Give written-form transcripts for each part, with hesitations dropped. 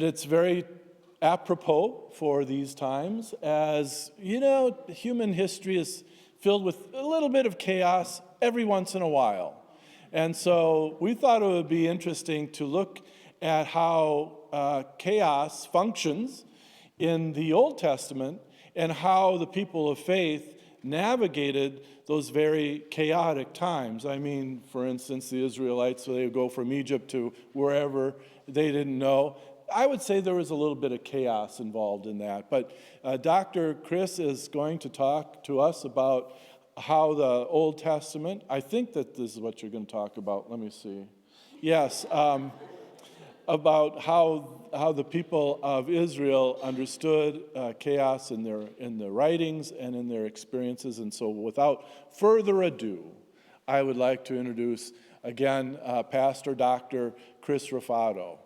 it's very apropos for these times, as you know, human history is filled with a little bit of chaos every once in a while. And so we thought it would be interesting to look at how chaos functions in the Old Testament and how the people of faith navigated those very chaotic times. I mean, for instance, the Israelites, they would go from Egypt to wherever they didn't know. I would say there was a little bit of chaos involved in that. But Dr. Chris is going to talk to us about how the Old Testament, I think that this is what you're going to talk about. Let me see. Yes, about how the people of Israel understood chaos in their writings and in their experiences. And so without further ado, I would like to introduce again Pastor Dr. Chris Ruffatto.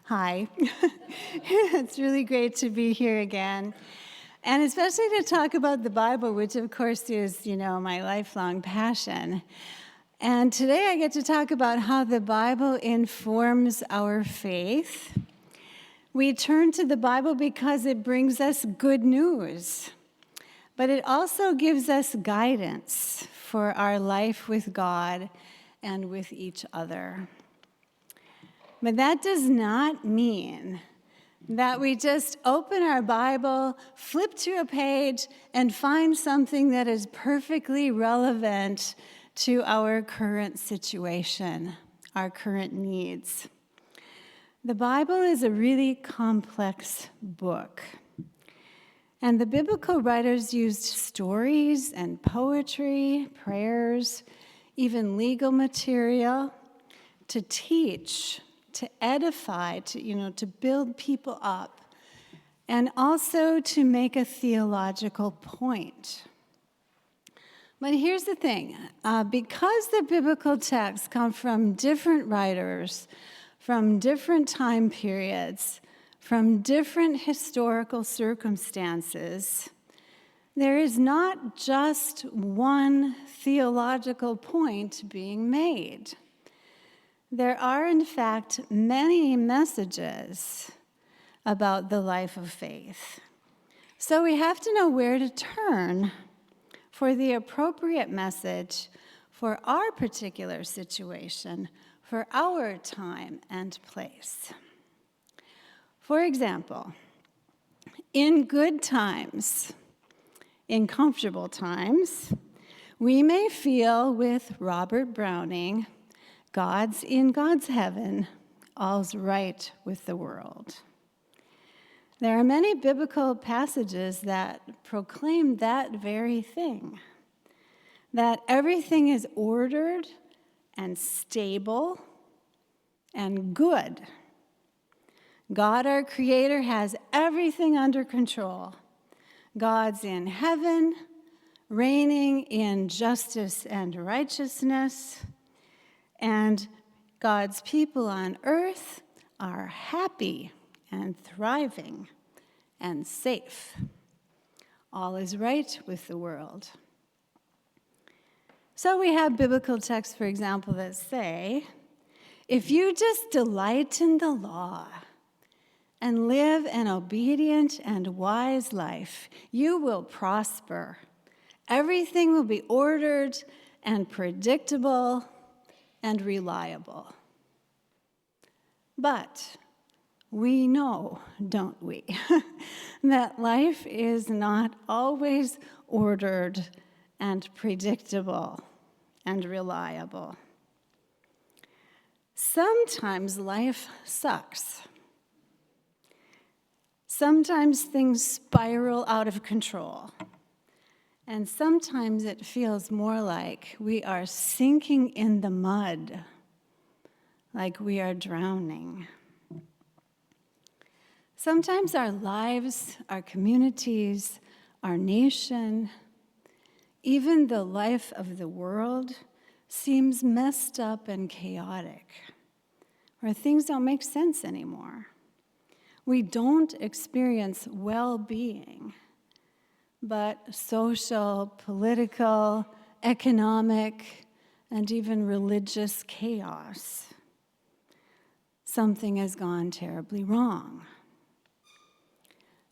Hi. It's really great to be here again. And especially to talk about the Bible, which of course is, my lifelong passion. And today I get to talk about how the Bible informs our faith. We turn to the Bible because it brings us good news, but it also gives us guidance for our life with God and with each other. But that does not mean that we just open our Bible, flip to a page, and find something that is perfectly relevant to our current situation, our current needs. The Bible is a really complex book. And the biblical writers used stories and poetry, prayers, even legal material to teach, to edify, to build people up, and also to make a theological point. But here's the thing, because the biblical texts come from different writers, from different time periods, from different historical circumstances, there is not just one theological point being made. There are, in fact, many messages about the life of faith. So we have to know where to turn for the appropriate message for our particular situation, for our time and place. For example, in good times, in comfortable times, we may feel with Robert Browning, God's in God's heaven, all's right with the world. There are many biblical passages that proclaim that very thing, that everything is ordered and stable and good. God, our Creator, has everything under control. God's in heaven, reigning in justice and righteousness, and God's people on earth are happy and thriving and safe. All is right with the world. So we have biblical texts, for example, that say, if you just delight in the law and live an obedient and wise life, you will prosper. Everything will be ordered and predictable and reliable. But we know, don't we, that life is not always ordered and predictable and reliable. Sometimes life sucks. Sometimes things spiral out of control. And sometimes it feels more like we are sinking in the mud, like we are drowning. Sometimes our lives, our communities, our nation, even the life of the world seems messed up and chaotic, or things don't make sense anymore. We don't experience well-being, but social, political, economic, and even religious chaos. Something has gone terribly wrong.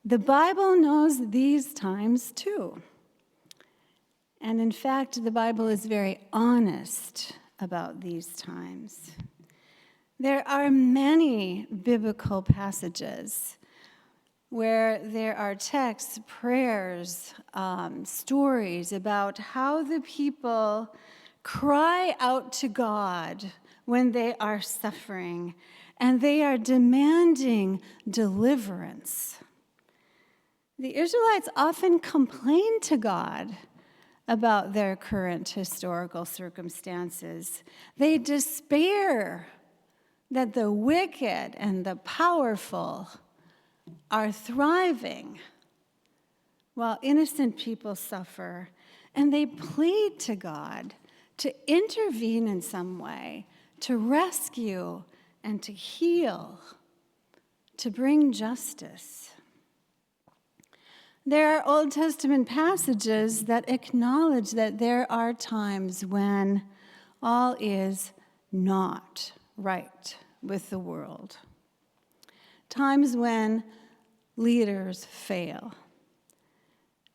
The Bible knows these times too. And in fact, the Bible is very honest about these times. There are many biblical passages where there are texts, prayers, stories about how the people cry out to God when they are suffering, and they are demanding deliverance. The Israelites often complain to God about their current historical circumstances. They despair that the wicked and the powerful are thriving while innocent people suffer, and they plead to God to intervene in some way, to rescue and to heal, to bring justice. There are Old Testament passages that acknowledge that there are times when all is not right with the world. Times when leaders fail.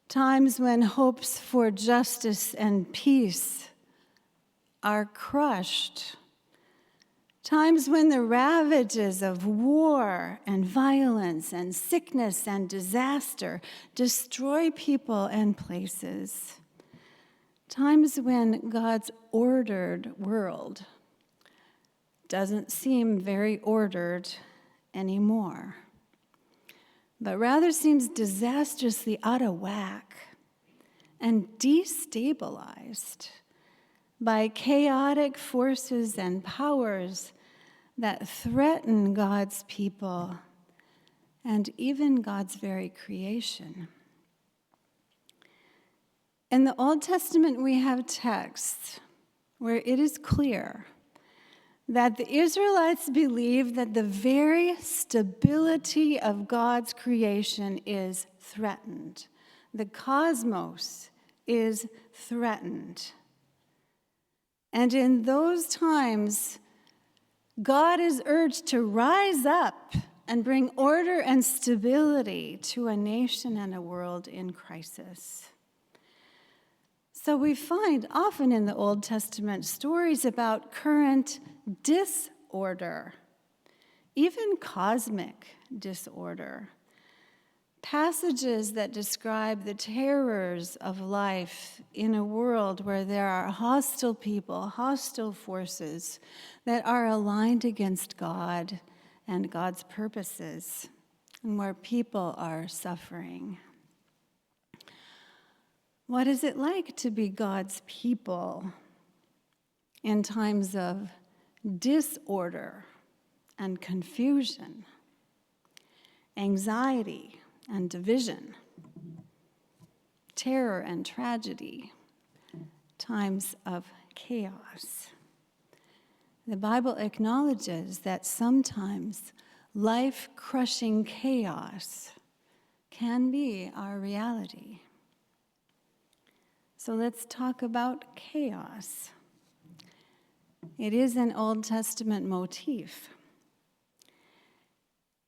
Times when hopes for justice and peace are crushed. Times when the ravages of war and violence and sickness and disaster destroy people and places. Times when God's ordered world doesn't seem very ordered anymore, but rather seems disastrously out of whack and destabilized by chaotic forces and powers that threaten God's people and even God's very creation. In the Old Testament, we have texts where it is clear that the Israelites believe that the very stability of God's creation is threatened. The cosmos is threatened. And in those times, God is urged to rise up and bring order and stability to a nation and a world in crisis. So we find often in the Old Testament stories about current disorder, even cosmic disorder. Passages that describe the terrors of life in a world where there are hostile people, hostile forces that are aligned against God and God's purposes, and where people are suffering. What is it like to be God's people in times of disorder and confusion, anxiety and division, terror and tragedy, times of chaos? The Bible acknowledges that sometimes life-crushing chaos can be our reality. So let's talk about chaos. It is an Old Testament motif.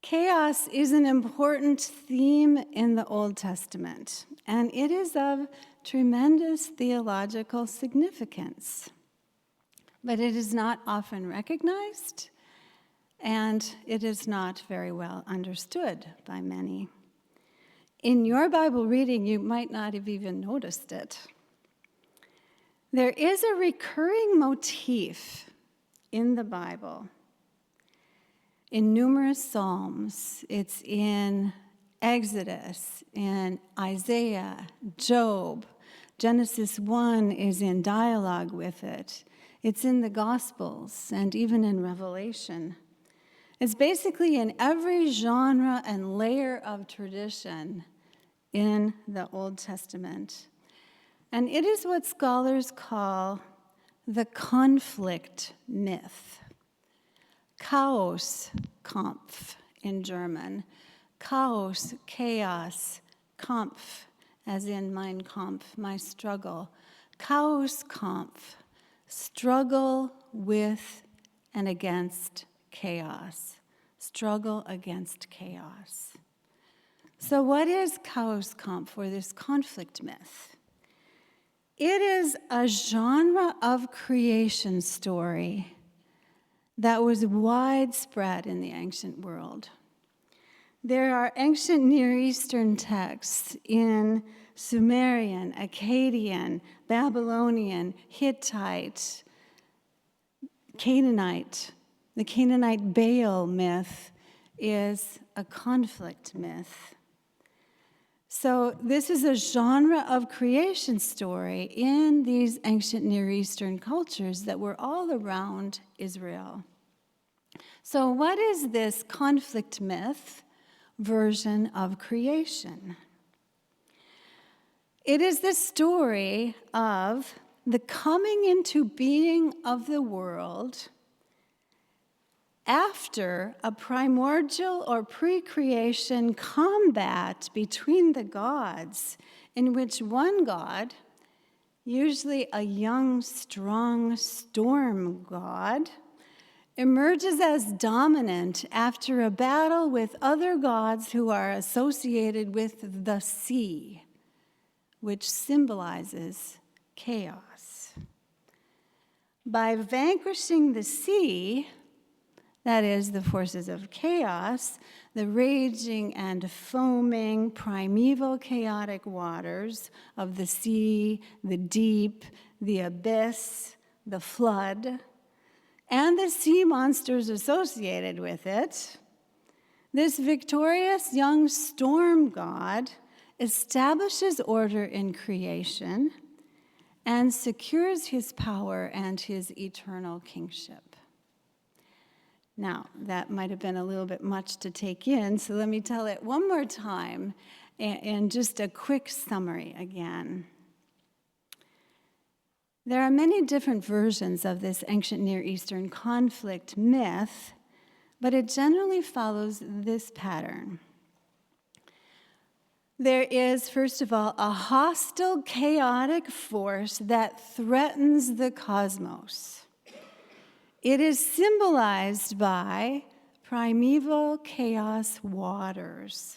Chaos is an important theme in the Old Testament, and it is of tremendous theological significance. But it is not often recognized, and it is not very well understood by many. In your Bible reading, you might not have even noticed it. There is a recurring motif in the Bible. In numerous Psalms, it's in Exodus, in Isaiah, Job. Genesis 1 is in dialogue with it. It's in the Gospels and even in Revelation. It's basically in every genre and layer of tradition in the Old Testament. And it is what scholars call the conflict myth. Chaos, Kampf in German. Chaos, chaos, Kampf, as in Mein Kampf, my struggle. Chaoskampf, struggle with and against chaos. Struggle against chaos. So what is Chaoskampf, or this conflict myth? It is a genre of creation story that was widespread in the ancient world. There are ancient Near Eastern texts in Sumerian, Akkadian, Babylonian, Hittite, Canaanite. The Canaanite Baal myth is a conflict myth. So this is a genre of creation story in these ancient Near Eastern cultures that were all around Israel. So what is this conflict myth version of creation? It is the story of the coming into being of the world after a primordial or pre-creation combat between the gods, in which one god, usually a young, strong storm god, emerges as dominant after a battle with other gods who are associated with the sea, which symbolizes chaos. By vanquishing the sea, that is, the forces of chaos, the raging and foaming primeval chaotic waters of the sea, the deep, the abyss, the flood, and the sea monsters associated with it, this victorious young storm god establishes order in creation and secures his power and his eternal kingship. Now, that might have been a little bit much to take in, so let me tell it one more time in just a quick summary again. There are many different versions of this ancient Near Eastern conflict myth, but it generally follows this pattern. There is, first of all, a hostile, chaotic force that threatens the cosmos. It is symbolized by primeval chaos waters,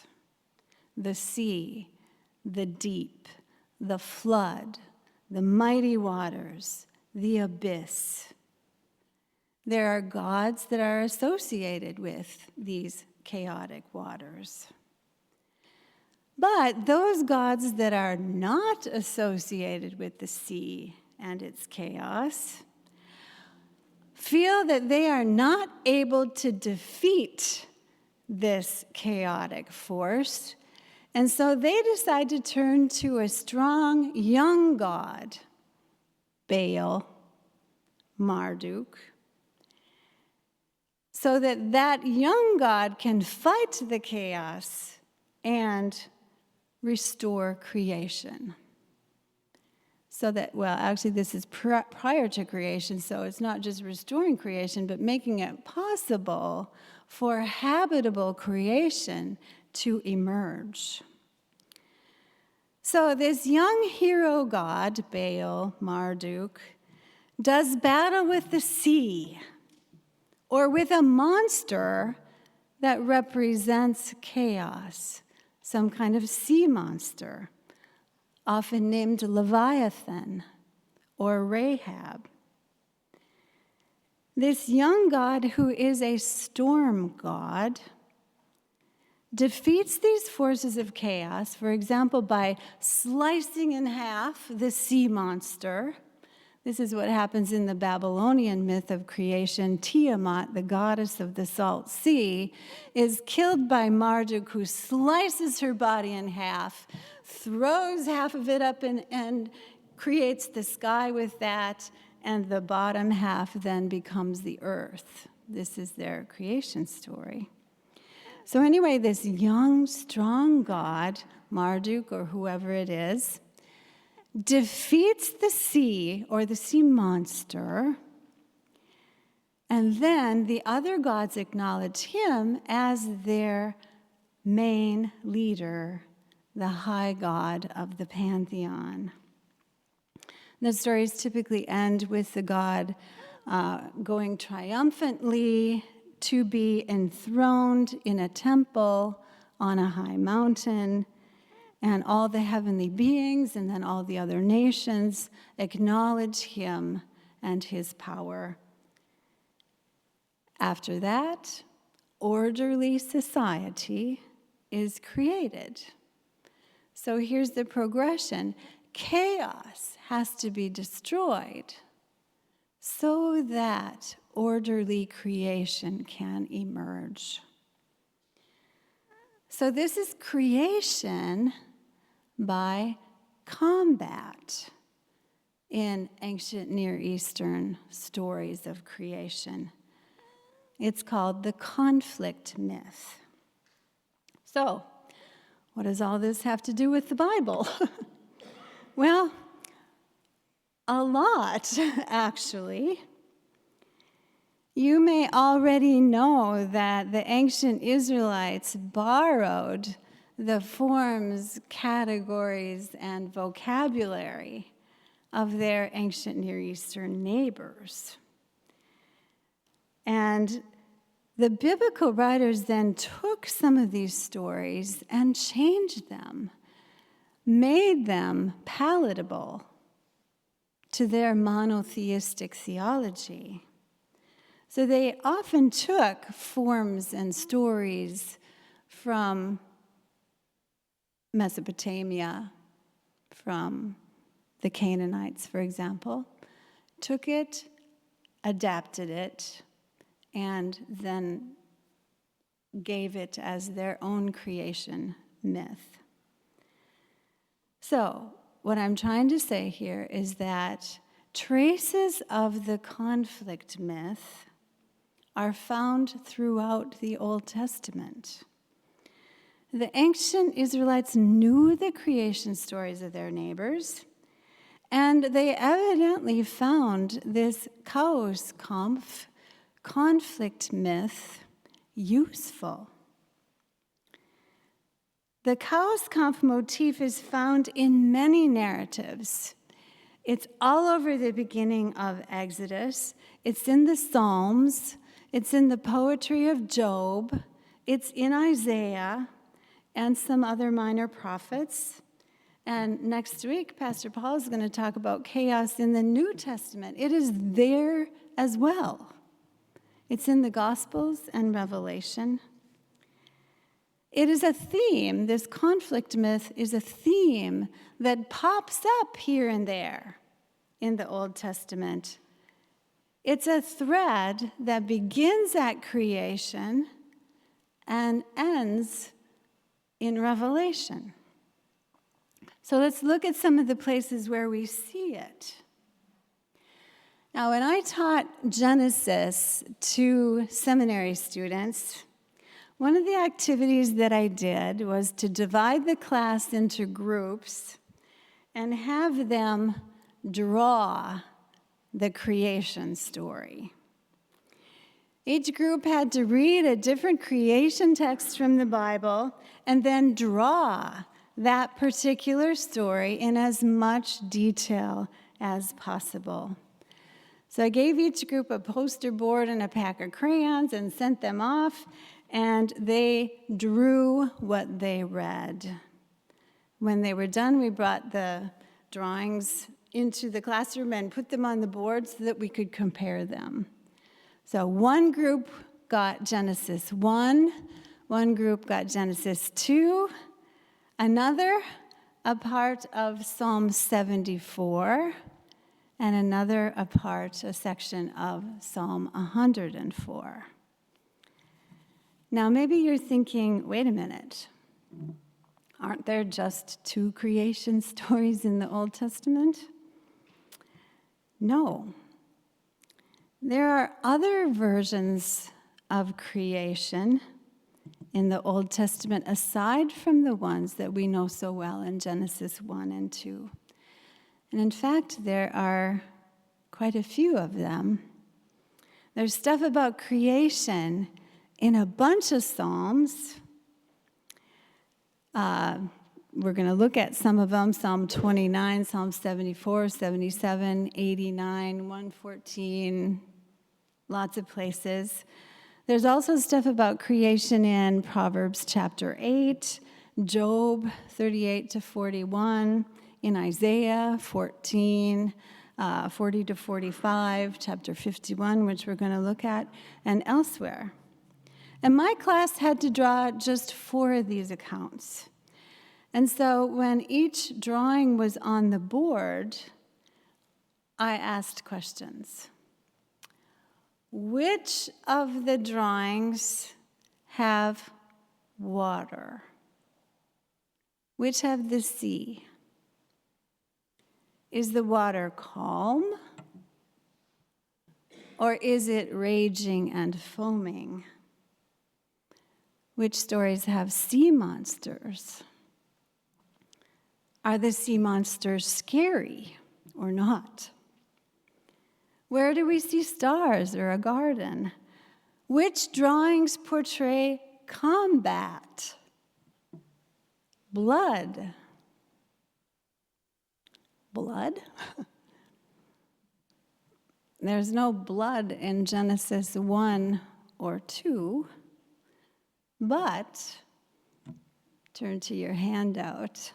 the sea, the deep, the flood, the mighty waters, the abyss. There are gods that are associated with these chaotic waters. But those gods that are not associated with the sea and its chaos feel that they are not able to defeat this chaotic force, and so they decide to turn to a strong young god, Baal, Marduk, so that that young god can fight the chaos and restore creation. So that, well, actually this is prior to creation, so it's not just restoring creation, but making it possible for habitable creation to emerge. So this young hero god, Baal, Marduk, does battle with the sea, or with a monster that represents chaos, some kind of sea monster, often named Leviathan or Rahab. This young god, who is a storm god, defeats these forces of chaos, for example, by slicing in half the sea monster. This is what happens in the Babylonian myth of creation. Tiamat, the goddess of the salt sea, is killed by Marduk, who slices her body in half, throws half of it up and creates the sky with that, and the bottom half then becomes the earth. This is their creation story. So anyway, this young, strong god, Marduk or whoever it is, defeats the sea or the sea monster, and then the other gods acknowledge him as their main leader, the high god of the pantheon. The stories typically end with the god going triumphantly to be enthroned in a temple on a high mountain, and all the heavenly beings and then all the other nations acknowledge him and his power. After that, orderly society is created. So here's the progression. Chaos has to be destroyed so that orderly creation can emerge. So this is creation by combat in ancient Near Eastern stories of creation. It's called the conflict myth. So, what does all this have to do with the Bible? Well, a lot, actually. You may already know that the ancient Israelites borrowed the forms, categories, and vocabulary of their ancient Near Eastern neighbors. And the biblical writers then took some of these stories and changed them, made them palatable to their monotheistic theology. So they often took forms and stories from Mesopotamia, from the Canaanites, for example, took it, adapted it, and then gave it as their own creation myth. So, what I'm trying to say here is that traces of the conflict myth are found throughout the Old Testament. The ancient Israelites knew the creation stories of their neighbors, and they evidently found this chaos conflict myth useful. The chaos motif is found in many narratives. It's all over the beginning of Exodus. It's in the Psalms. It's in the poetry of Job. It's in Isaiah and some other minor prophets. And next week, Pastor Paul is going to talk about chaos in the New Testament. It is there as well. It's in the Gospels and Revelation. It is a theme, this conflict myth is a theme that pops up here and there in the Old Testament. It's a thread that begins at creation and ends in Revelation. So let's look at some of the places where we see it. Now, when I taught Genesis to seminary students, one of the activities that I did was to divide the class into groups and have them draw the creation story. Each group had to read a different creation text from the Bible and then draw that particular story in as much detail as possible. So I gave each group a poster board and a pack of crayons and sent them off, and they drew what they read. When they were done, we brought the drawings into the classroom and put them on the board so that we could compare them. So one group got Genesis 1, one group got Genesis 2, another a part of Psalm 74, and another a section of Psalm 104. Now, maybe you're thinking, wait a minute, aren't there just 2 creation stories in the Old Testament? No. There are other versions of creation in the Old Testament aside from the ones that we know so well in Genesis 1 and 2. And in fact, there are quite a few of them. There's stuff about creation in a bunch of Psalms. We're going to look at some of them, Psalm 29, Psalm 74, 77, 89, 114, lots of places. There's also stuff about creation in Proverbs chapter 8, Job 38 to 41, in Isaiah 14, 40 to 45, chapter 51, which we're going to look at, and elsewhere. And my class had to draw just 4 of these accounts. And so when each drawing was on the board, I asked questions. Which of the drawings have water? Which have the sea? Is the water calm? Or is it raging and foaming? Which stories have sea monsters? Are the sea monsters scary or not? Where do we see stars or a garden? Which drawings portray combat? Blood? Blood? There's no blood in Genesis 1 or 2, but turn to your handout.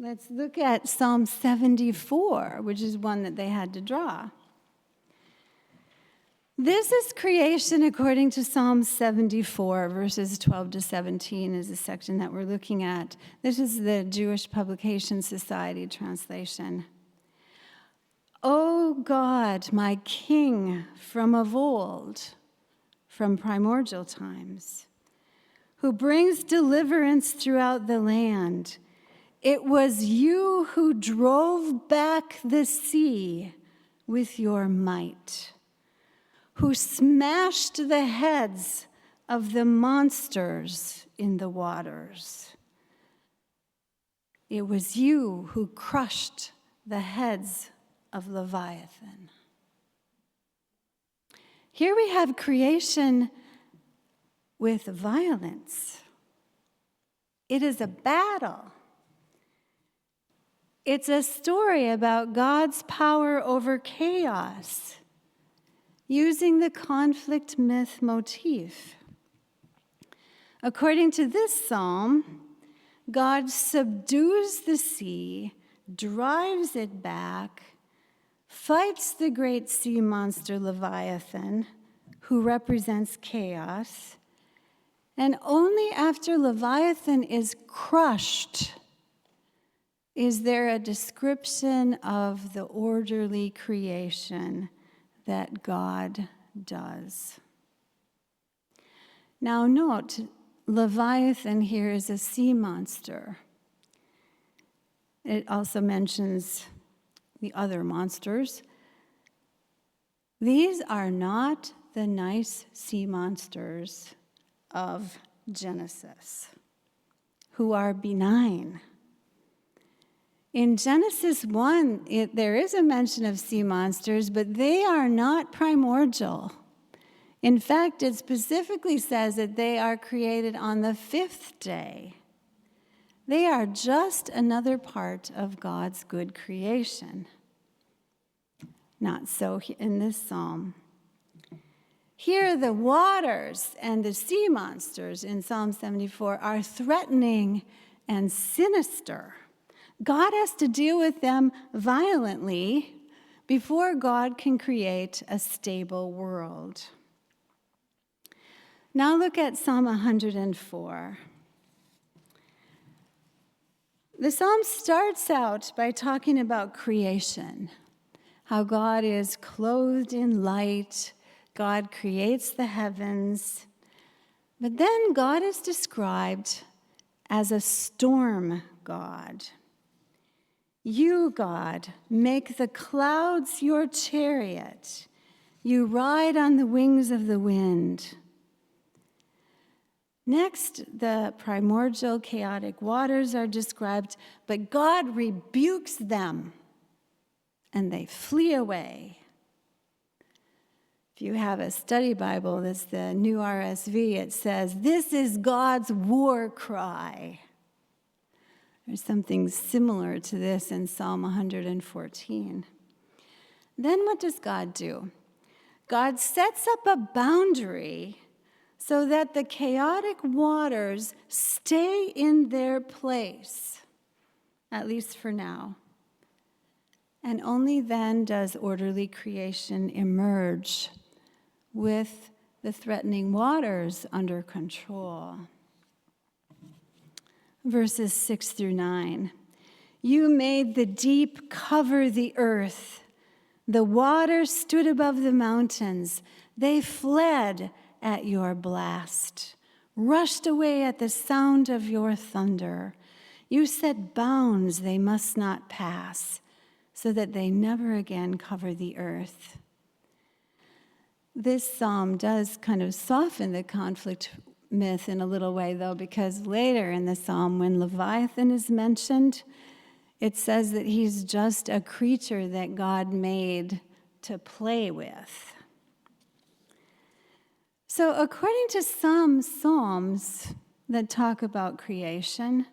Let's look at Psalm 74, which is one that they had to draw. This is creation according to Psalm 74, verses 12 to 17 is the section that we're looking at. This is the Jewish Publication Society translation. O God, my King from of old, from primordial times, who brings deliverance throughout the land, it was you who drove back the sea with your might, who smashed the heads of the monsters in the waters. It was you who crushed the heads of Leviathan. Here we have creation with violence. It is a battle. It's a story about God's power over chaos, using the conflict myth motif. According to this psalm, God subdues the sea, drives it back, fights the great sea monster Leviathan, who represents chaos, and only after Leviathan is crushed is there a description of the orderly creation that God does. Now note, Leviathan here is a sea monster. It also mentions the other monsters. These are not the nice sea monsters of Genesis, who are benign. In Genesis 1, there is a mention of sea monsters, but they are not primordial. In fact, it specifically says that they are created on the 5th day. They are just another part of God's good creation. Not so in this psalm. Here, the waters and the sea monsters in Psalm 74 are threatening and sinister. God has to deal with them violently before God can create a stable world. Now look at Psalm 104. The psalm starts out by talking about creation, how God is clothed in light, God creates the heavens, but then God is described as a storm God. You, God, make the clouds your chariot. You ride on the wings of the wind. Next, the primordial chaotic waters are described, but God rebukes them, and they flee away. If you have a study Bible, that's the New RSV, it says, "This is God's war cry." There's something similar to this in Psalm 114. Then what does God do? God sets up a boundary so that the chaotic waters stay in their place, at least for now. And only then does orderly creation emerge with the threatening waters under control. Verses 6 through 9. You made the deep cover the earth. The waters stood above the mountains. They fled at your blast, rushed away at the sound of your thunder. You set bounds they must not pass, so that they never again cover the earth. This psalm does kind of soften the conflict myth in a little way, though, because later in the psalm, when Leviathan is mentioned, it says that he's just a creature that God made to play with. So according to some psalms that talk about creation,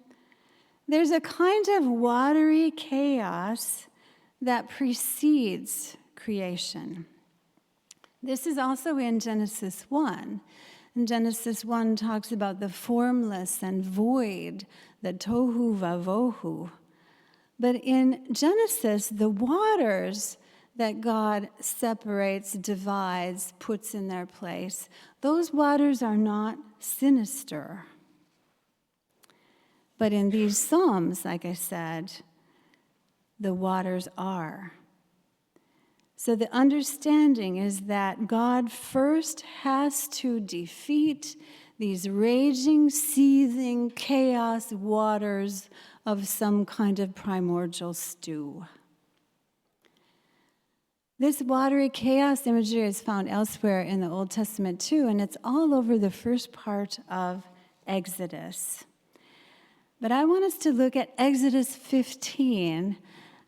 there's a kind of watery chaos that precedes creation. This is also in Genesis 1. And Genesis 1 talks about the formless and void, the tohu vavohu. But in Genesis, the waters that God separates, divides, puts in their place, those waters are not sinister. But in these Psalms, like I said, the waters are. So the understanding is that God first has to defeat these raging, seething, chaos waters of some kind of primordial stew. This watery chaos imagery is found elsewhere in the Old Testament too, and it's all over the first part of Exodus. But I want us to look at Exodus 15,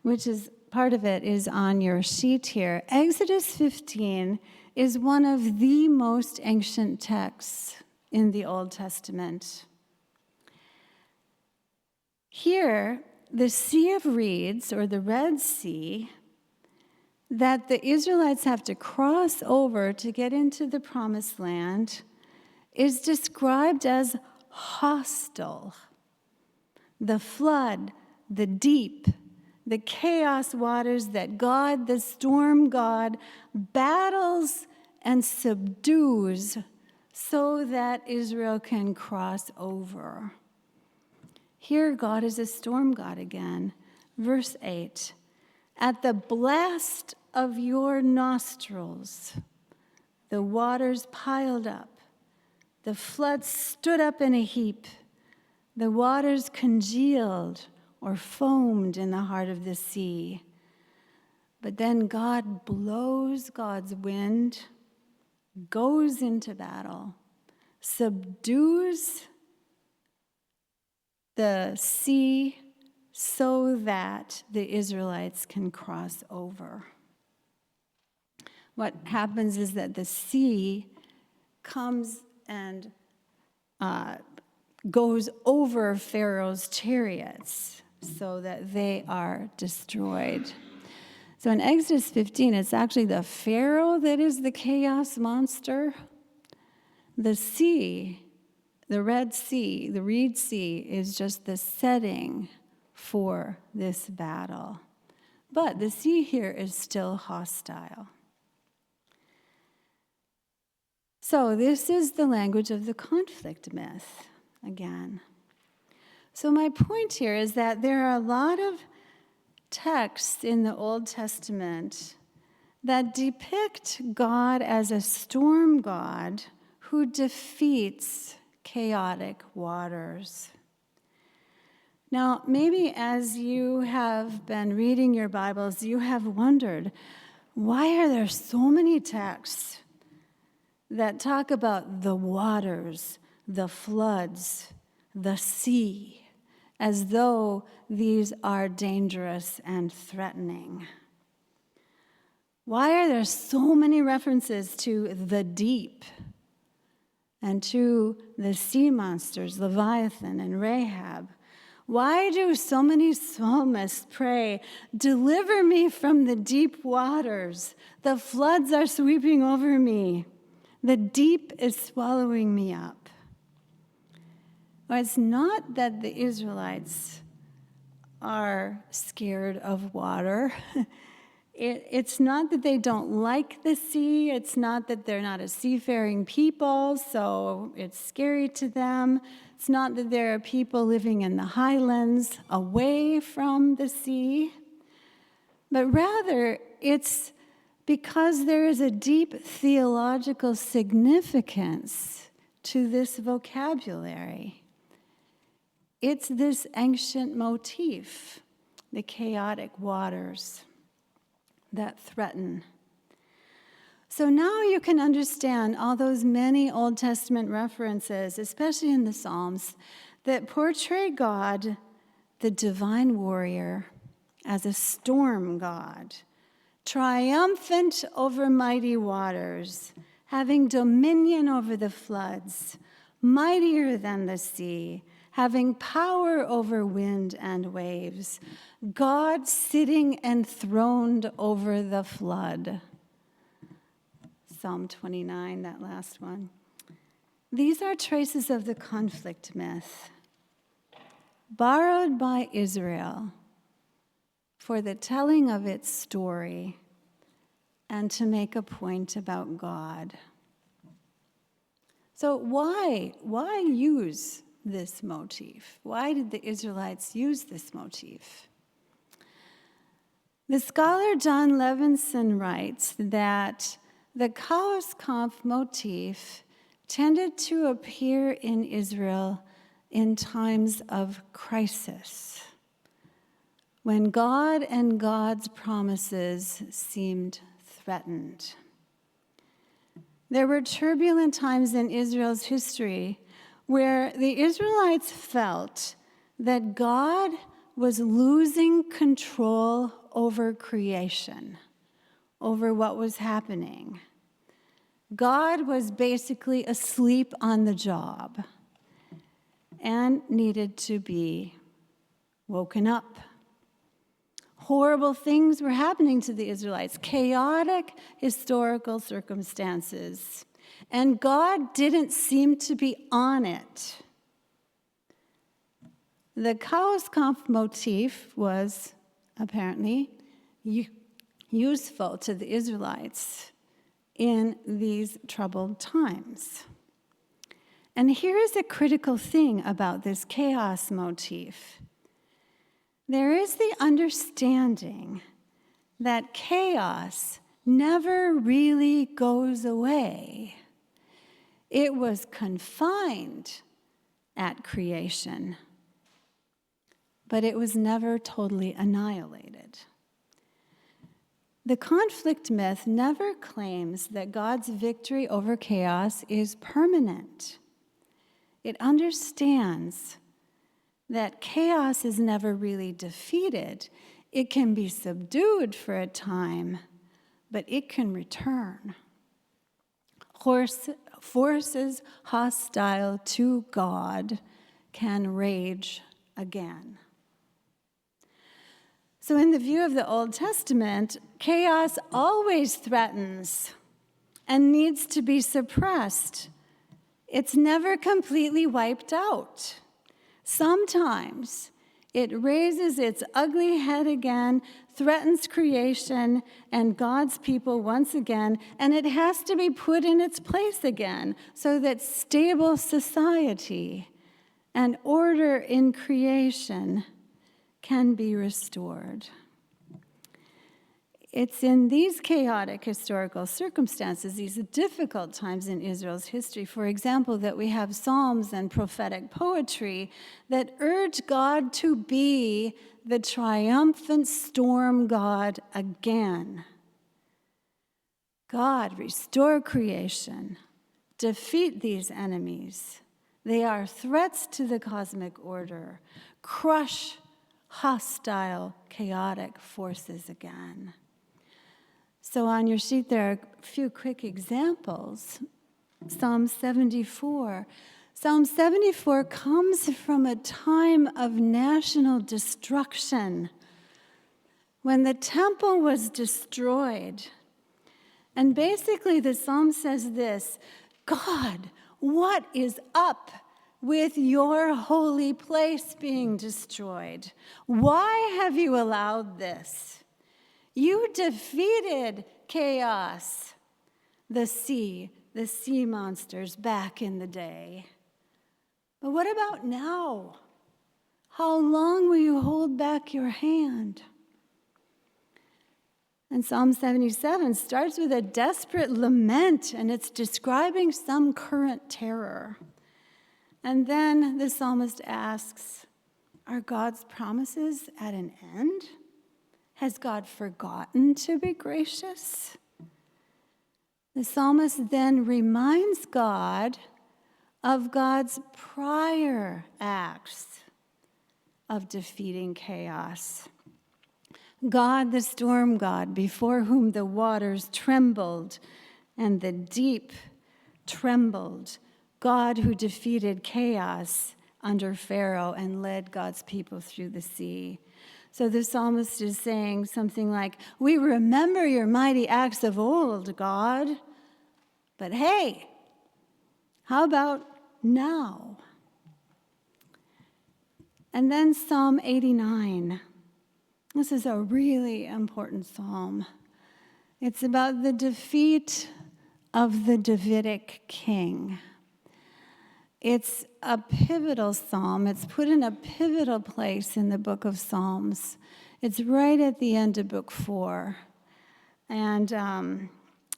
which is part of it is on your sheet here. Exodus 15 is one of the most ancient texts in the Old Testament. Here, the Sea of Reeds, or the Red Sea, that the Israelites have to cross over to get into the Promised Land, is described as hostile. The flood, the deep, the chaos waters that God, the storm God, battles and subdues so that Israel can cross over. Here, God is a storm God again. Verse 8, at the blast of your nostrils, the waters piled up, the floods stood up in a heap, the waters congealed or foamed in the heart of the sea. But then God blows God's wind, goes into battle, subdues the sea so that the Israelites can cross over. What happens is that the sea comes and goes over Pharaoh's chariots so that they are destroyed. So in Exodus 15, it's actually the Pharaoh that is the chaos monster. The sea, the Red Sea, the Reed Sea, is just the setting for this battle. But the sea here is still hostile. So this is the language of the conflict myth, again. So my point here is that there are a lot of texts in the Old Testament that depict God as a storm God who defeats chaotic waters. Now, maybe as you have been reading your Bibles, you have wondered, why are there so many texts that talk about the waters, the floods, the sea, as though these are dangerous and threatening? Why are there so many references to the deep and to the sea monsters, Leviathan and Rahab? Why do so many psalmists pray, "Deliver me from the deep waters. The floods are sweeping over me. The deep is swallowing me up"? Well, it's not that the Israelites are scared of water. It's not that they don't like the sea. It's not that they're not a seafaring people, so it's scary to them. It's not that there are people living in the highlands away from the sea. But rather, it's because there is a deep theological significance to this vocabulary. It's this ancient motif, the chaotic waters that threaten. So now you can understand all those many Old Testament references, especially in the Psalms, that portray God, the divine warrior, as a storm god, triumphant over mighty waters, having dominion over the floods, mightier than the sea, having power over wind and waves, God sitting enthroned over the flood. Psalm 29, that last one. These are traces of the conflict myth, borrowed by Israel for the telling of its story and to make a point about God. So why use this motif? Why did the Israelites use this motif? The scholar John Levinson writes that the Chaos Kampf motif tended to appear in Israel in times of crisis, when God and God's promises seemed threatened. There were turbulent times in Israel's history where the Israelites felt that God was losing control over creation, over what was happening. God was basically asleep on the job and needed to be woken up. Horrible things were happening to the Israelites, chaotic historical circumstances, and God didn't seem to be on it. The Chaos Kampf motif was apparently useful to the Israelites in these troubled times. And here is a critical thing about this chaos motif. There is the understanding that chaos never really goes away. It was confined at creation, but it was never totally annihilated. The conflict myth never claims that God's victory over chaos is permanent. It understands that chaos is never really defeated. It can be subdued for a time, but it can return. Forces hostile to God can rage again. So in the view of the Old Testament, chaos always threatens and needs to be suppressed. It's never completely wiped out. Sometimes it raises its ugly head again, threatens creation and God's people once again, and it has to be put in its place again so that stable society and order in creation can be restored. It's in these chaotic historical circumstances, these difficult times in Israel's history, for example, that we have psalms and prophetic poetry that urge God to be the triumphant storm God again. God, restore creation, defeat these enemies. They are threats to the cosmic order. Crush hostile, chaotic forces again. So on your sheet, there are a few quick examples. Psalm 74, Psalm 74 comes from a time of national destruction when the temple was destroyed. And basically the psalm says this: God, what is up with your holy place being destroyed? Why have you allowed this? You defeated chaos, the sea monsters back in the day. But what about now? How long will you hold back your hand? And Psalm 77 starts with a desperate lament, and it's describing some current terror. And then the psalmist asks, are God's promises at an end? Has God forgotten to be gracious? The psalmist then reminds God of God's prior acts of defeating chaos. God, the storm god, before whom the waters trembled and the deep trembled. God who defeated chaos under Pharaoh and led God's people through the sea. So the psalmist is saying something like, we remember your mighty acts of old, God, but hey, how about now? And then Psalm 89. This is a really important psalm. It's about the defeat of the Davidic king. It's a pivotal psalm. It's put in a pivotal place in the book of Psalms. It's right at the end of book 4. And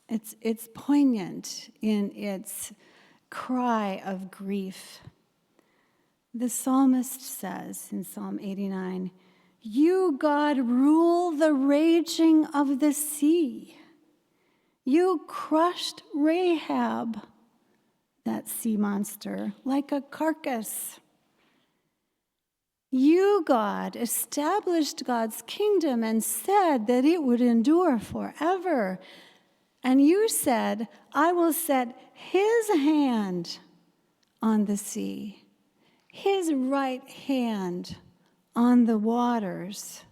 it's poignant in its cry of grief. The psalmist says in Psalm 89, you, God, rule the raging of the sea. You crushed Rahab, that sea monster, like a carcass. You, God, established God's kingdom and said that it would endure forever. And you said, I will set his hand on the sea, his right hand on the waters.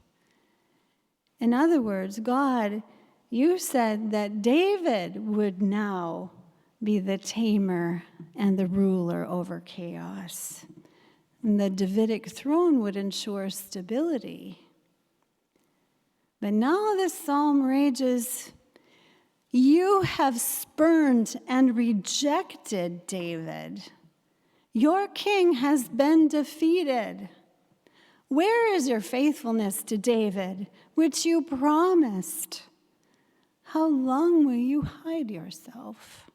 In other words, God, you said that David would now be the tamer and the ruler over chaos. And the Davidic throne would ensure stability. But now the psalm rages, you have spurned and rejected David. Your king has been defeated. Where is your faithfulness to David, which you promised? How long will you hide yourself?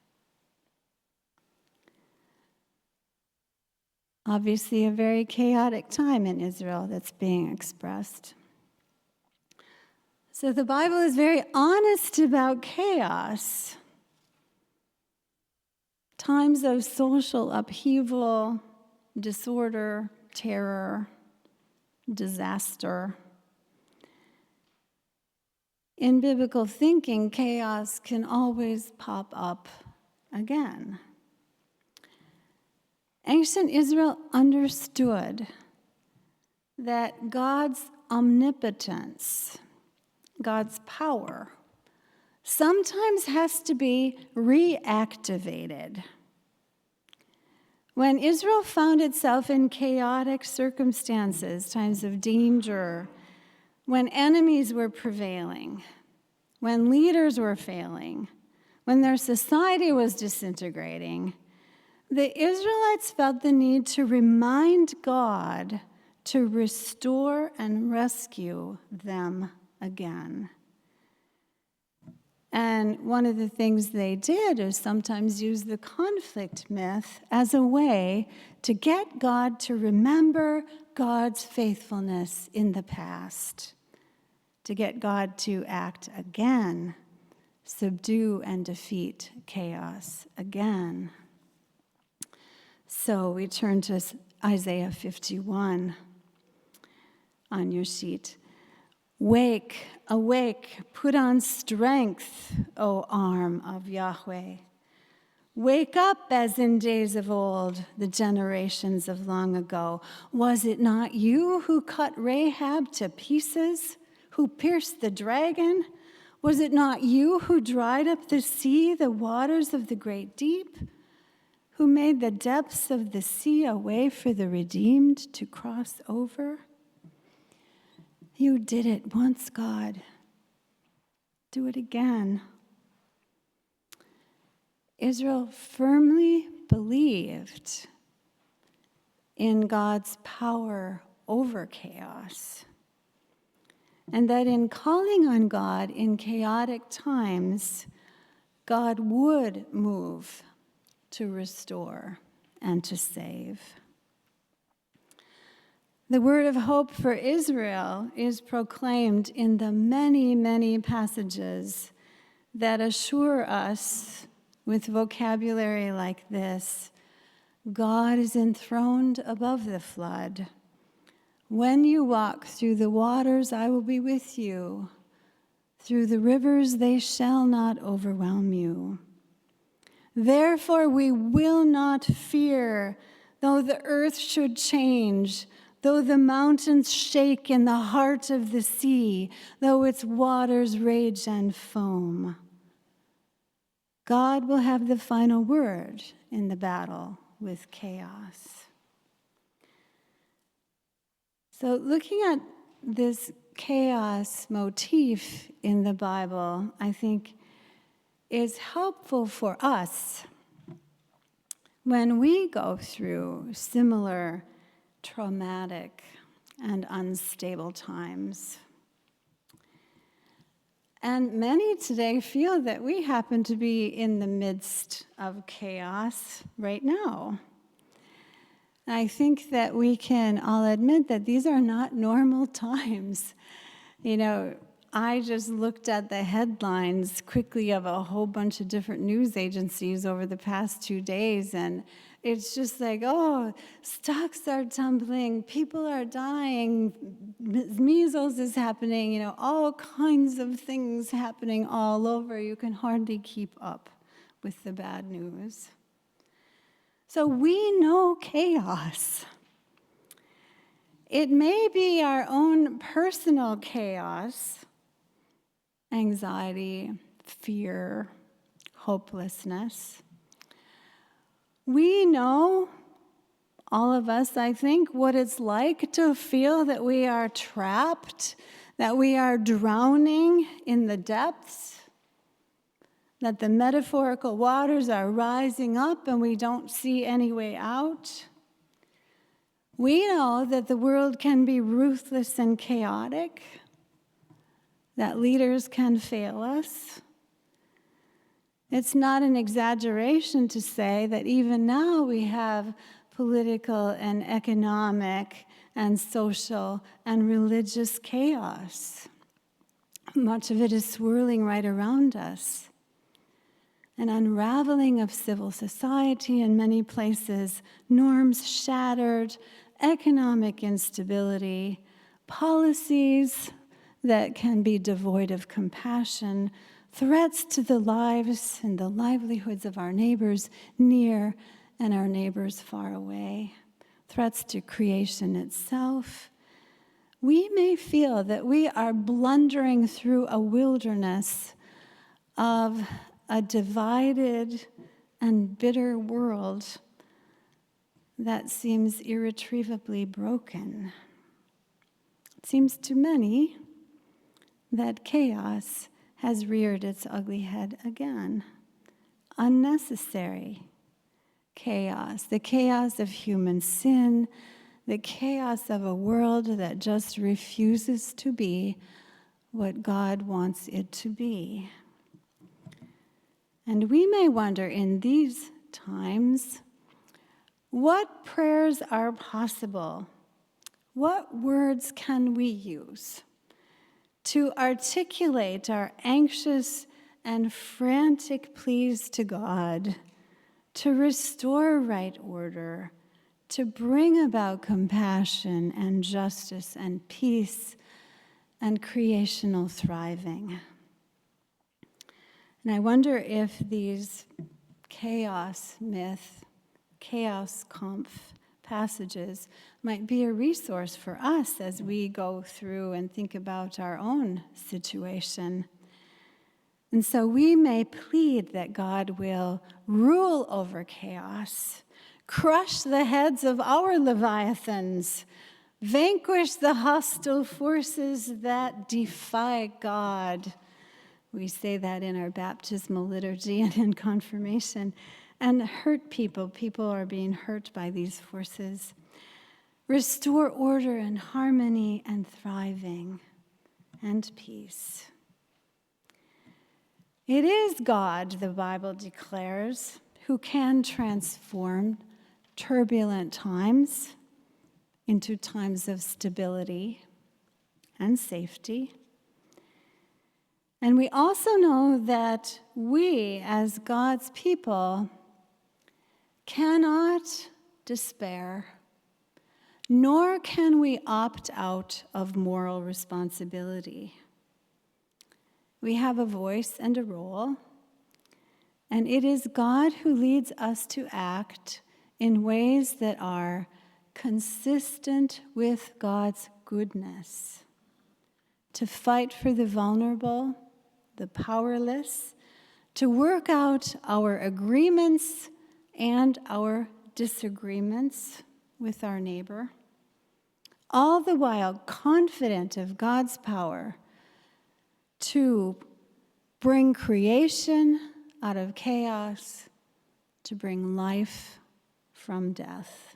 Obviously, a very chaotic time in Israel that's being expressed. So the Bible is very honest about chaos. Times of social upheaval, disorder, terror, disaster. In biblical thinking, chaos can always pop up again. Ancient Israel understood that God's omnipotence, God's power, sometimes has to be reactivated. When Israel found itself in chaotic circumstances, times of danger, when enemies were prevailing, when leaders were failing, when their society was disintegrating, the Israelites felt the need to remind God to restore and rescue them again. And one of the things they did is sometimes use the conflict myth as a way to get God to remember God's faithfulness in the past, to get God to act again, subdue and defeat chaos again. So we turn to Isaiah 51 on your sheet. Wake, awake, put on strength, O arm of Yahweh. Wake up as in days of old, the generations of long ago. Was it not you who cut Rahab to pieces, who pierced the dragon? Was it not you who dried up the sea, the waters of the great deep? Who made the depths of the sea a way for the redeemed to cross over? You did it once, God. Do it again. Israel firmly believed in God's power over chaos, and that in calling on God in chaotic times, God would move to restore and to save. The word of hope for Israel is proclaimed in the many, many passages that assure us with vocabulary like this: God is enthroned above the flood. When you walk through the waters, I will be with you. Through the rivers, they shall not overwhelm you. Therefore, we will not fear, though the earth should change, though the mountains shake in the heart of the sea, though its waters rage and foam. God will have the final word in the battle with chaos. So looking at this chaos motif in the Bible, I think is helpful for us when we go through similar traumatic and unstable times. And many today feel that we happen to be in the midst of chaos right now. I think that we can all admit that these are not normal times. You know, I just looked at the headlines quickly of a whole bunch of different news agencies over the past 2 days, and it's just like, oh, stocks are tumbling, people are dying, measles is happening, all kinds of things happening all over. You can hardly keep up with the bad news. So we know chaos. It may be our own personal chaos, anxiety, fear, hopelessness. We know, all of us, I think, what it's like to feel that we are trapped, that we are drowning in the depths, that the metaphorical waters are rising up and we don't see any way out. We know that the world can be ruthless and chaotic, that leaders can fail us. It's not an exaggeration to say that even now we have political and economic and social and religious chaos. Much of it is swirling right around us. An unraveling of civil society in many places, norms shattered, economic instability, policies that can be devoid of compassion, threats to the lives and the livelihoods of our neighbors near and our neighbors far away, threats to creation itself. We may feel that we are blundering through a wilderness of a divided and bitter world that seems irretrievably broken. It seems to many that chaos has reared its ugly head again. Unnecessary chaos, the chaos of human sin, the chaos of a world that just refuses to be what God wants it to be. And we may wonder in these times, what prayers are possible? What words can we use to articulate our anxious and frantic pleas to God to restore right order, to bring about compassion and justice and peace and creational thriving? And I wonder if these chaos myth, chaos Kampf passages might be a resource for us as we go through and think about our own situation. And so we may plead that God will rule over chaos, crush the heads of our leviathans, vanquish the hostile forces that defy God. We say that in our baptismal liturgy and in confirmation. And hurt people. People are being hurt by these forces. Restore order and harmony and thriving and peace. It is God, the Bible declares, who can transform turbulent times into times of stability and safety. And we also know that we, as God's people, cannot despair, nor can we opt out of moral responsibility. We have a voice and a role, and it is God who leads us to act in ways that are consistent with God's goodness, to fight for the vulnerable, the powerless, to work out our agreements and our disagreements with our neighbor, all the while confident of God's power to bring creation out of chaos, to bring life from death.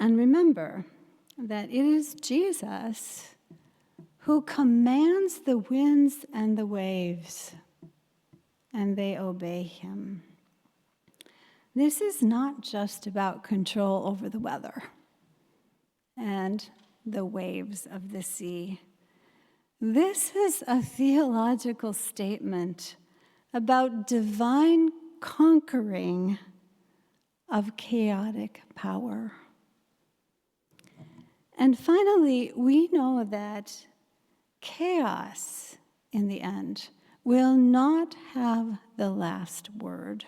And remember that it is Jesus who commands the winds and the waves, and they obey him. This is not just about control over the weather and the waves of the sea. This is a theological statement about divine conquering of chaotic power. And finally, we know that chaos, in the end, will not have the last word.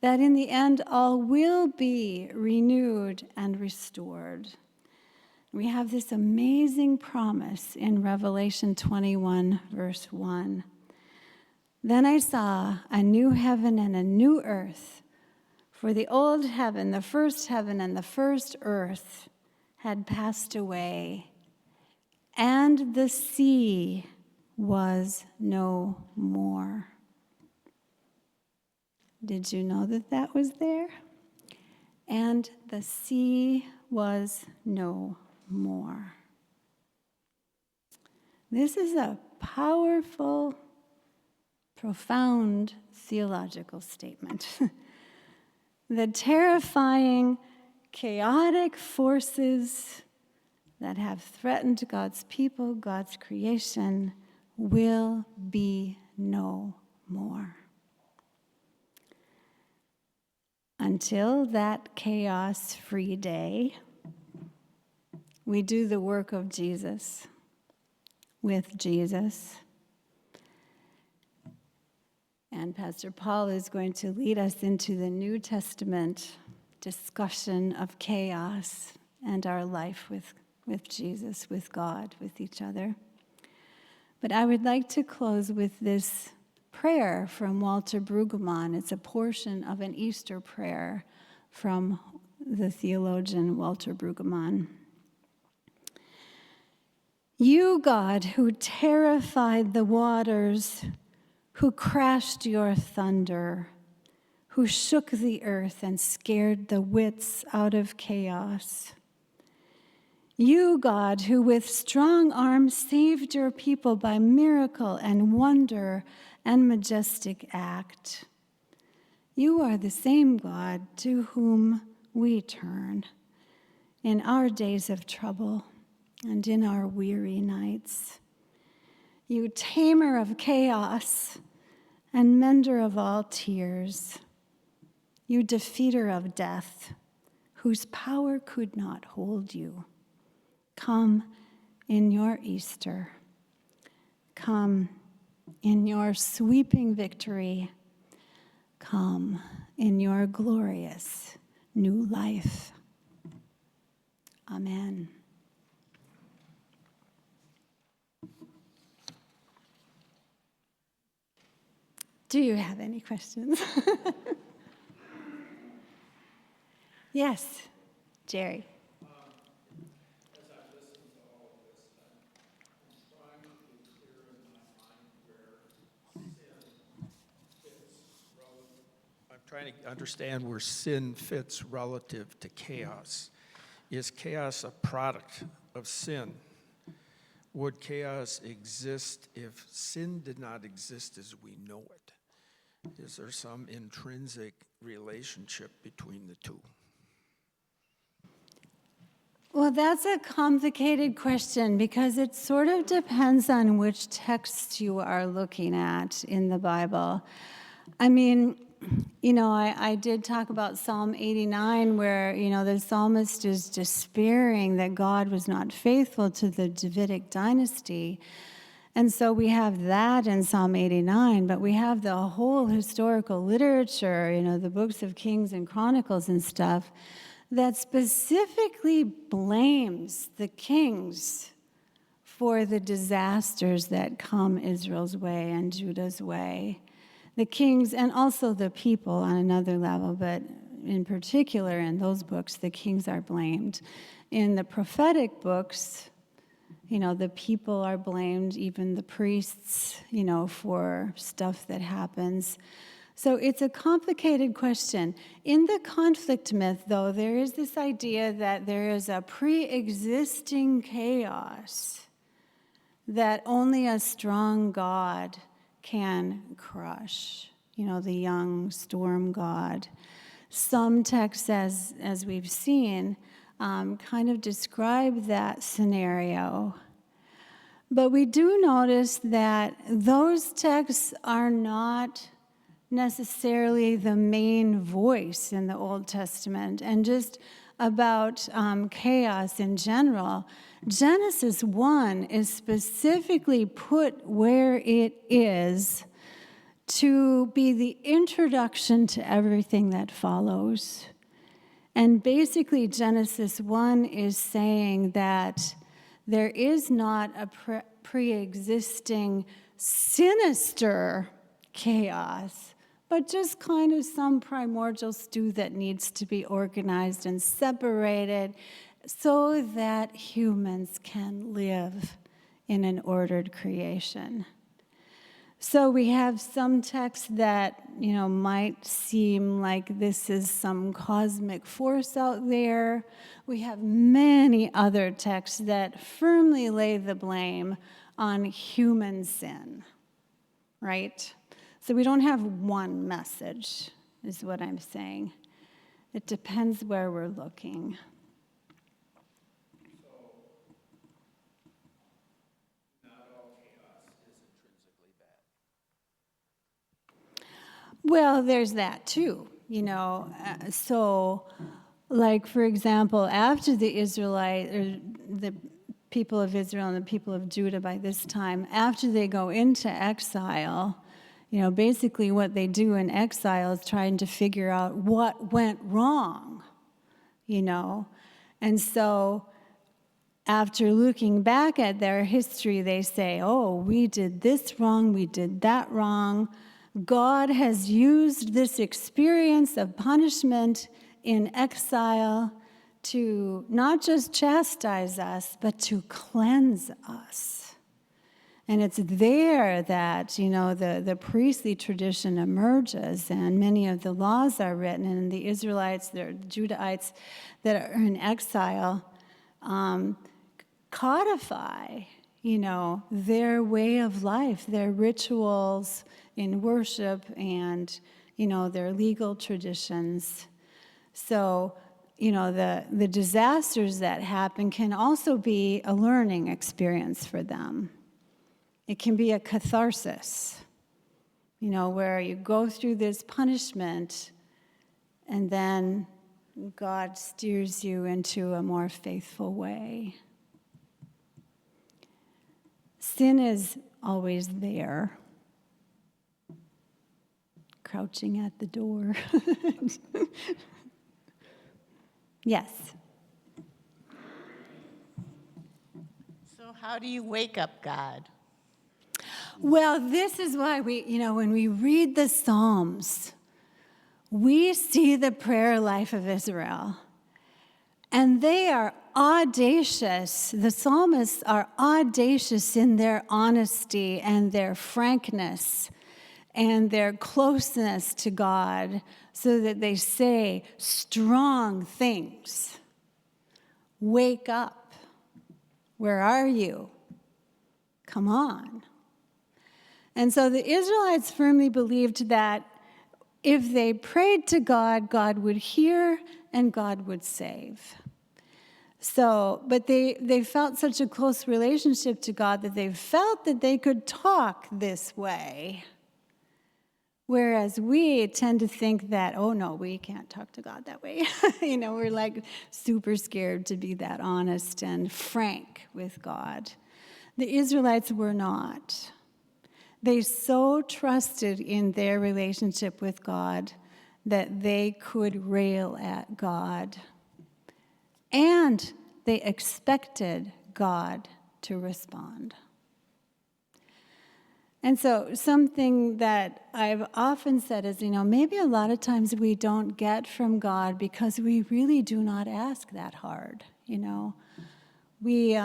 That in the end, all will be renewed and restored. We have this amazing promise in Revelation 21, verse 1. Then I saw a new heaven and a new earth, for the old heaven, the first heaven and the first earth had passed away, and the sea was no more. Did you know that that was there? And the sea was no more. This is a powerful, profound theological statement. The terrifying, chaotic forces that have threatened God's people, God's creation, will be no more. Until that chaos-free day, we do the work of Jesus, with Jesus. And Pastor Paul is going to lead us into the New Testament discussion of chaos and our life with Jesus, with God, with each other. But I would like to close with this prayer from Walter Brueggemann. It's a portion of an Easter prayer from the theologian Walter Brueggemann. You, God, who terrified the waters, who crashed your thunder, who shook the earth and scared the wits out of chaos. You, God, who with strong arms saved your people by miracle and wonder and majestic act. You are the same God to whom we turn in our days of trouble and in our weary nights. You tamer of chaos and mender of all tears. You defeater of death, whose power could not hold you. Come in your Easter. Come in your sweeping victory come in your glorious new life. Amen. Do you have any questions? Yes, Jerry. As I listen to all of this, I'm trying to get clear in my mind where sin fits relative. I'm trying to understand where sin fits relative to chaos. Is chaos a product of sin? Would chaos exist if sin did not exist as we know it? Is there some intrinsic relationship between the two? Well, that's a complicated question because it sort of depends on which text you are looking at in the Bible. I mean, I did talk about Psalm 89 where, the psalmist is despairing that God was not faithful to the Davidic dynasty. And so we have that in Psalm 89, but we have the whole historical literature, the books of Kings and Chronicles and stuff, that specifically blames the kings for the disasters that come Israel's way and Judah's way. The kings and also the people on another level, but in particular in those books, the kings are blamed. In the prophetic books, the people are blamed, even the priests, for stuff that happens. So it's a complicated question. In the conflict myth, though, there is this idea that there is a pre-existing chaos that only a strong God can crush, the young storm god. Some texts, as we've seen, kind of describe that scenario. But we do notice that those texts are not necessarily the main voice in the Old Testament. And just about chaos in general, Genesis 1 is specifically put where it is to be the introduction to everything that follows. And basically, Genesis 1 is saying that there is not a pre-existing sinister chaos, but just kind of some primordial stew that needs to be organized and separated so that humans can live in an ordered creation. So we have some texts that, might seem like this is some cosmic force out there. We have many other texts that firmly lay the blame on human sin, right? So we don't have one message, is what I'm saying. It depends where we're looking. Well, there's that too, So, like, for example, after the people of Israel and the people of Judah by this time, after they go into exile, basically what they do in exile is trying to figure out what went wrong, And so after looking back at their history, they say, oh, we did this wrong, we did that wrong. God has used this experience of punishment in exile to not just chastise us, but to cleanse us. And it's there that, the priestly tradition emerges, and many of the laws are written, and the Israelites, the Judahites that are in exile, codify, their way of life, their rituals in worship and, their legal traditions. So, the disasters that happen can also be a learning experience for them. It can be a catharsis, where you go through this punishment and then God steers you into a more faithful way. Sin is always there. crouching at the door. Yes. So how do you wake up God? Well, this is why when we read the Psalms, we see the prayer life of Israel. And they are audacious. The psalmists are audacious in their honesty and their frankness and their closeness to God, so that they say strong things. Wake up. Where are you? Come on. And so the Israelites firmly believed that if they prayed to God, God would hear and God would save. So, but they felt such a close relationship to God that they felt that they could talk this way. Whereas we tend to think that, oh no, we can't talk to God that way. We're like super scared to be that honest and frank with God. The Israelites were not. They so trusted in their relationship with God that they could rail at God. And they expected God to respond. And so something that I've often said is, maybe a lot of times we don't get from God because we really do not ask that hard, We,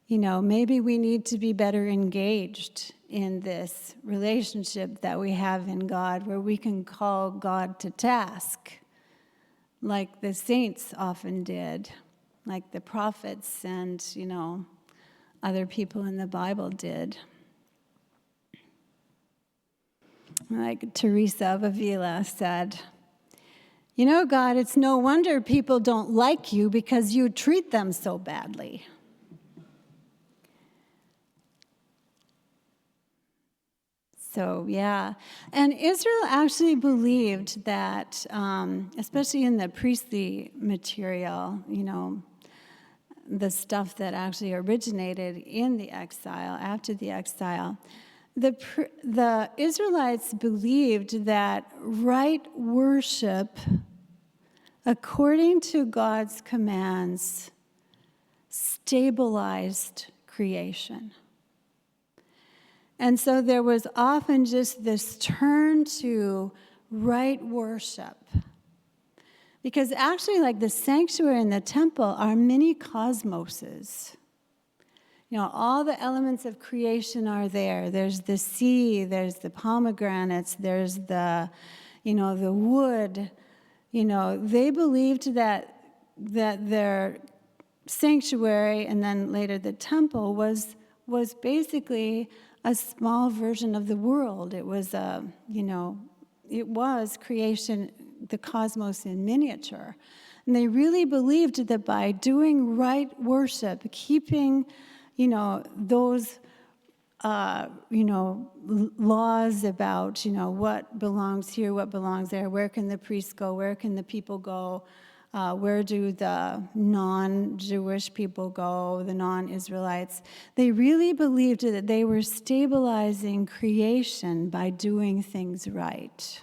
maybe we need to be better engaged in this relationship that we have in God, where we can call God to task, like the saints often did, like the prophets and, other people in the Bible did. Like Teresa of Avila said, God, it's no wonder people don't like you because you treat them so badly. So, yeah. And Israel actually believed that, especially in the priestly material, the stuff that actually originated in the exile, after the exile, the Israelites believed that right worship, according to God's commands, stabilized creation. And so there was often just this turn to right worship. Because actually, like the sanctuary and the temple are mini cosmoses. All the elements of creation are there. There's the sea, there's the pomegranates, there's the wood. They believed that their sanctuary and then later the temple was basically a small version of the world. It was it was creation, the cosmos in miniature. And they really believed that by doing right worship, keeping, those, laws about, what belongs here, what belongs there, where can the priests go, where can the people go, where do the non-Jewish people go, the non-Israelites? They really believed that they were stabilizing creation by doing things right.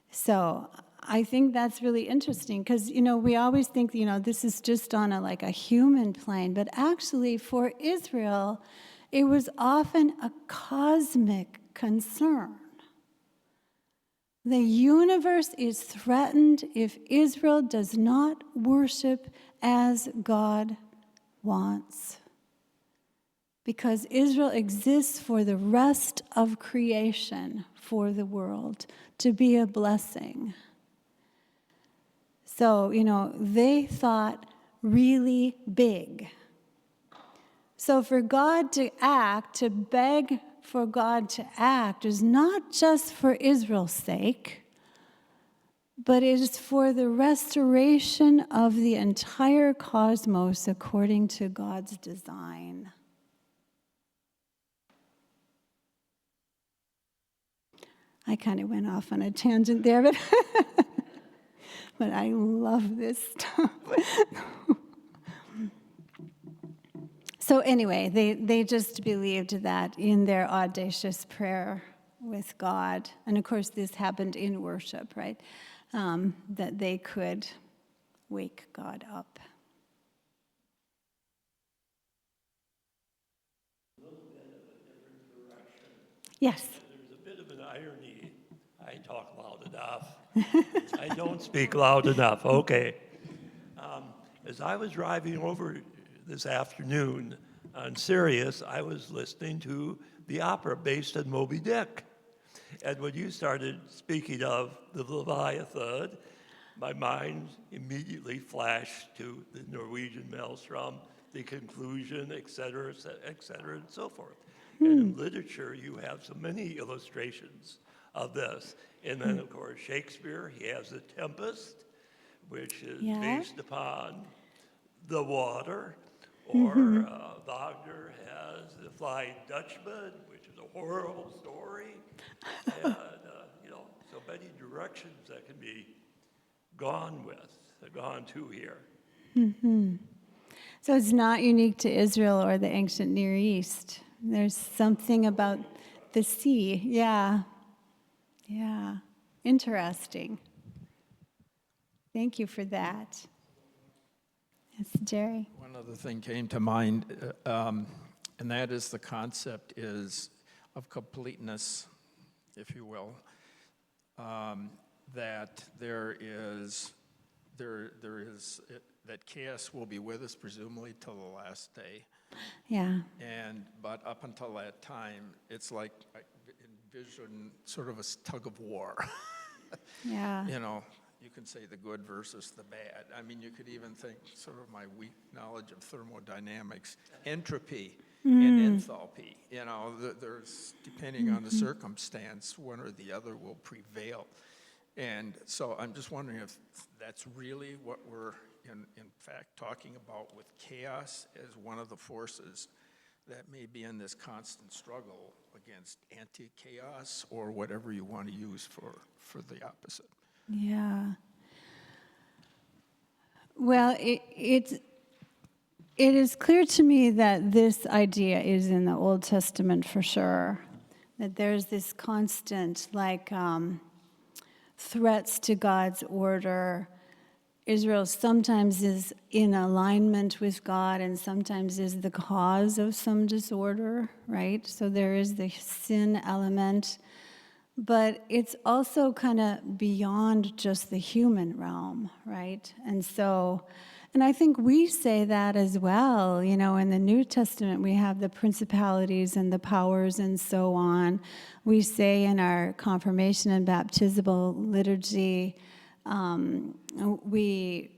So I think that's really interesting because, we always think, this is just on a human plane. But actually, for Israel, it was often a cosmic concern. The universe is threatened if Israel does not worship as God wants. Because Israel exists for the rest of creation, for the world, to be a blessing. So, they thought really big. So for God to act, to beg for God to act, is not just for Israel's sake, but it is for the restoration of the entire cosmos according to God's design. I kind of went off on a tangent there, but I love this stuff. So anyway, they just believed that in their audacious prayer with God. And of course, this happened in worship, right? That they could wake God up. Yes. There's a bit of an irony. I talk loud enough. I don't speak loud enough. Okay. As I was driving over this afternoon on Sirius, I was listening to the opera based on Moby Dick. And when you started speaking of the Leviathan, my mind immediately flashed to the Norwegian maelstrom, the conclusion, et cetera, and so forth. And in literature, you have so many illustrations of this. And then, of course, Shakespeare, he has The Tempest, which is based upon the water. Or Wagner has The Flying Dutchman, which is a horrible story. And, so many directions that can be gone to here. So it's not unique to Israel or the ancient Near East. There's something about the sea. Yeah. Interesting. Thank you for that. Yes, Jerry. One other thing came to mind, and that is the concept of completeness, if you will, that that chaos will be with us presumably till the last day. Yeah. But up until that time, it's like I envision sort of a tug of war. Yeah. You can say the good versus the bad. I mean, you could even think sort of my weak knowledge of thermodynamics, entropy and enthalpy. There's, depending on the circumstance, one or the other will prevail. And so I'm just wondering if that's really what we're, in fact, talking about with chaos as one of the forces that may be in this constant struggle against anti-chaos or whatever you want to use for the opposite. Yeah. Well, it is clear to me that this idea is in the Old Testament for sure, that there's this constant, threats to God's order. Israel sometimes is in alignment with God and sometimes is the cause of some disorder, right? So there is the sin element. But it's also kind of beyond just the human realm, right? And I think we say that as well. In the New Testament, we have the principalities and the powers and so on. We say in our confirmation and baptismal liturgy, we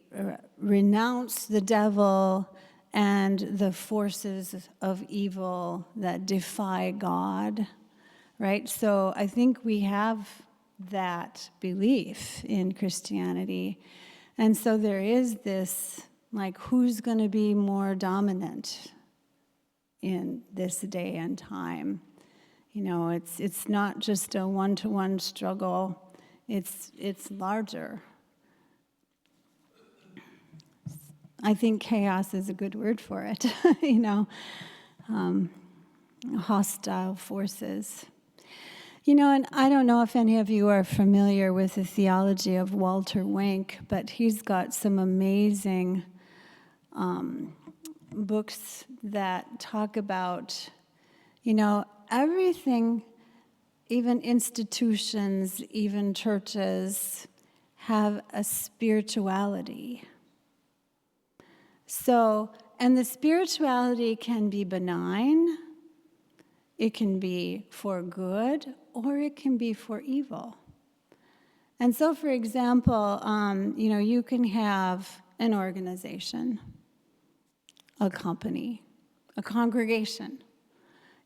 renounce the devil and the forces of evil that defy God. Right? So I think we have that belief in Christianity. And so there is this, who's going to be more dominant in this day and time? It's not just a one-to-one struggle. It's larger. I think chaos is a good word for it, hostile forces. And I don't know if any of you are familiar with the theology of Walter Wenck, but he's got some amazing books that talk about, everything, even institutions, even churches, have a spirituality. So, and the spirituality can be benign, it can be for good, or it can be for evil. And so, for example, you can have an organization, a company, a congregation.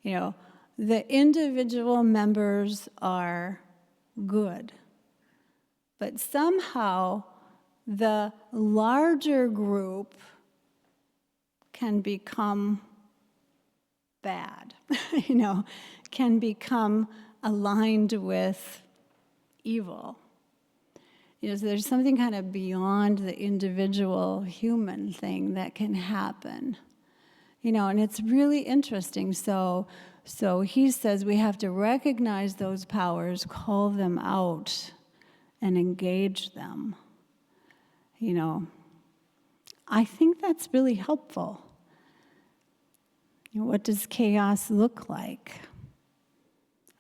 The individual members are good, but somehow the larger group can become bad, can become aligned with evil. So there's something kind of beyond the individual human thing that can happen. And it's really interesting. So he says we have to recognize those powers, call them out, and engage them. I think that's really helpful. What does chaos look like?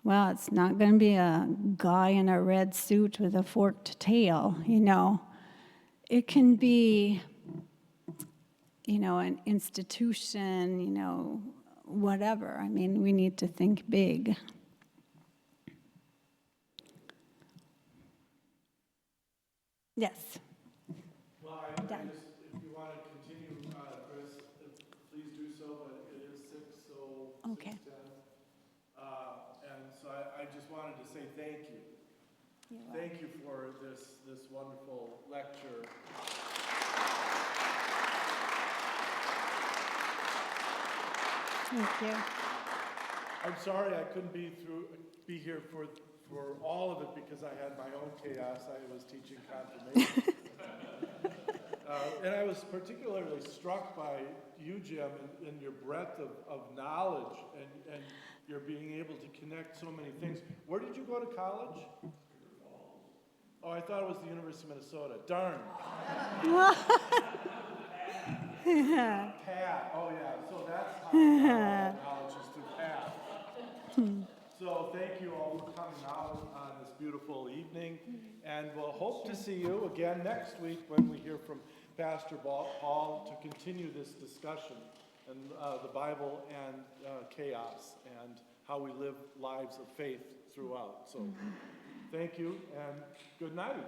Well, it's not going to be a guy in a red suit with a forked tail, It can be, an institution, whatever. I mean, we need to think big. Yes. Well, Done. if you want to continue, Chris, please do so, but it is 6, so Okay. 6:10. And so I just wanted to say thank you. Thank you for this wonderful lecture. Thank you. I'm sorry I couldn't be here for all of it because I had my own chaos. I was teaching confirmation. And I was particularly struck by you, Jim, and your breadth of knowledge and your being able to connect so many things. Where did you go to college? Oh, I thought it was the University of Minnesota. Darn. Pat. Oh, yeah. So that's how knowledge is through Pat. So thank you all for coming out on this beautiful evening. And we'll hope to see you again next week when we hear from Pastor Paul to continue this discussion and the Bible and chaos and how we live lives of faith throughout. So thank you and good night.